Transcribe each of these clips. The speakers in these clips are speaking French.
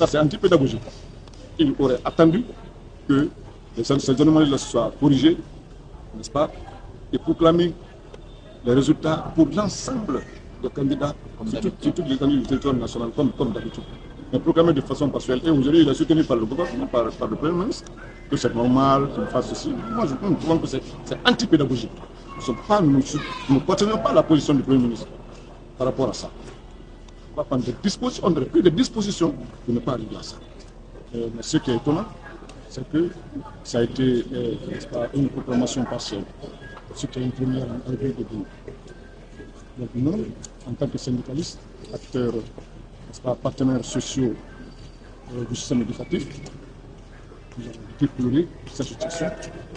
Ça, c'est antipédagogique. Il aurait attendu que ces anomalies-là soient corrigées, n'est-ce pas, et proclamer les résultats pour l'ensemble des candidats, surtout les candidats du territoire national, comme d'habitude. Mais proclamer de façon partielle. Et aujourd'hui, il est soutenu par le gouvernement, par le Premier ministre, que c'est normal qu'il fasse ceci. Moi, je trouve que c'est antipédagogique. Nous ne partageons pas la position du Premier ministre par rapport à ça. On va prendre des dispositions, on aurait pris des dispositions pour ne pas arriver à ça. Mais ce qui est étonnant, c'est que ça a été une proclamation partielle. C'était une première arrivée de vous. Donc nous, en tant que syndicalistes, acteurs, partenaires sociaux du système éducatif, nous avons déploré cette situation,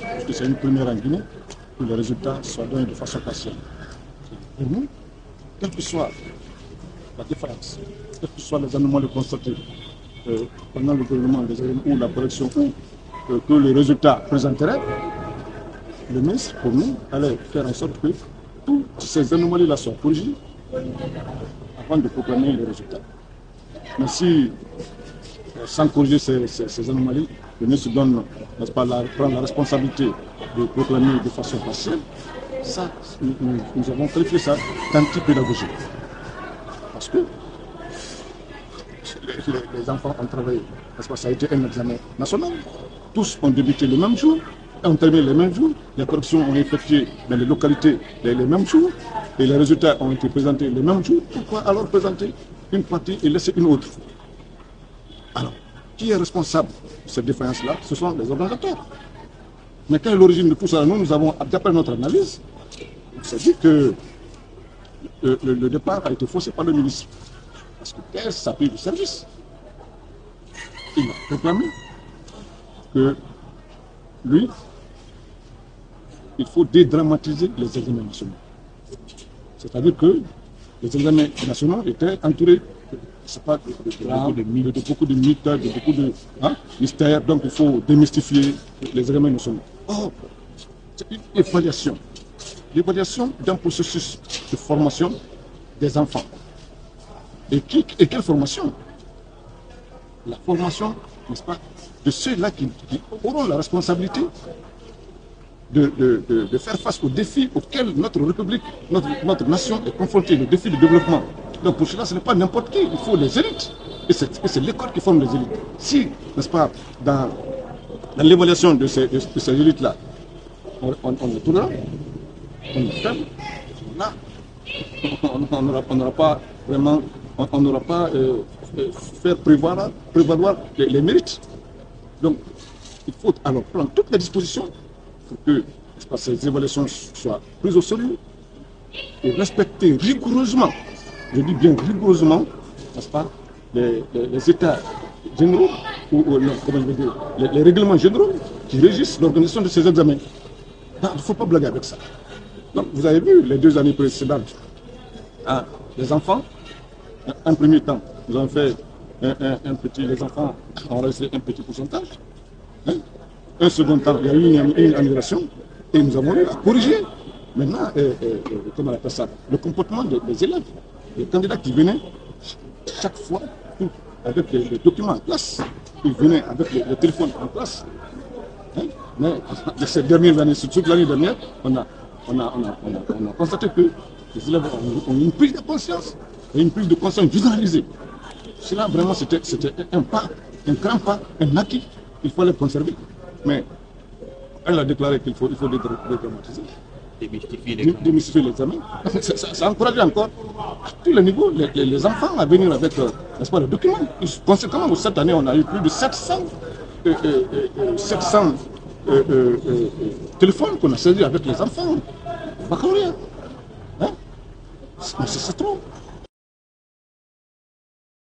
parce que c'est une première en Guinée, que les résultats soient donnés de façon partielle. Pour nous, quelle que soit la différence, quelles que soient les anomalies constatées pendant le gouvernement ou la correction ou que le résultat présenterait, le ministre, pour nous, allait faire en sorte que toutes ces anomalies-là soient corrigées avant de proclamer les résultats. Mais si, sans corriger ces anomalies, le ministre prend la responsabilité de proclamer de façon partielle, ça, nous avons qualifié ça d'antipédagogique. Parce que les enfants ont travaillé, parce que ça a été un examen national. Tous ont débuté le même jour, ont terminé le même jour, les corrections ont été effectuées dans les localités les mêmes jours, et les résultats ont été présentés le même jour. Pourquoi alors présenter une partie et laisser une autre? Alors, qui est responsable de cette défaillance-là? Ce sont les organisateurs. Mais quelle est l'origine de tout ça? Nous avons, d'après notre analyse, on s'est dit que le départ a été faussé par le ministre. Parce que TS s'appuie du service. Il a proclamé que lui, il faut dédramatiser les examens nationaux. C'est-à-dire que les examens nationaux étaient entourés de beaucoup de mythes, de beaucoup de mystères, donc il faut démystifier les examens nationaux. Or, c'est une évaluation. L'évaluation d'un processus de formation des enfants. Et quelle formation? La formation, n'est-ce pas, de ceux-là qui auront la responsabilité de faire face aux défis auxquels notre République, notre nation est confrontée, le défi du développement. Donc pour cela, ce n'est pas n'importe qui, il faut les élites. Et c'est l'école qui forme les élites. Si, n'est-ce pas, dans l'évaluation de ces élites-là, on est tout là, on est faible, on n'aura pas vraiment, on n'aura pas faire prévaloir les mérites. Donc, il faut alors prendre toutes les dispositions pour que ces évaluations soient prises au sérieux et respecter rigoureusement, je dis bien rigoureusement, n'est-ce pas, les états généraux, ou non, comment je veux dire, les règlements généraux qui régissent l'organisation de ces examens. Il ne faut pas blaguer avec ça. Donc, vous avez vu les 2 années précédentes, les enfants, un premier temps, nous avons fait les enfants ont resté un petit pourcentage. Un second temps, il y a eu une amélioration et nous avons eu à corriger maintenant, comment on appelle ça, le comportement des élèves. Les candidats qui venaient chaque fois avec les documents en place, ils venaient avec le téléphone en place. Mais ces dernières années, surtout l'année dernière, on a constaté que les élèves ont une prise de conscience et une prise de conscience généralisée. Cela vraiment c'était un pas, un grand pas, un acquis qu'il fallait conserver. Mais elle a déclaré qu'il faut dédramatiser, démystifier l'examen. Ça encourage encore à tous les niveaux les enfants à venir avec le document. Conséquemment, cette année, on a eu plus de 700 téléphones qu'on a saisis avec les enfants. Baccalauréat. C'est trop.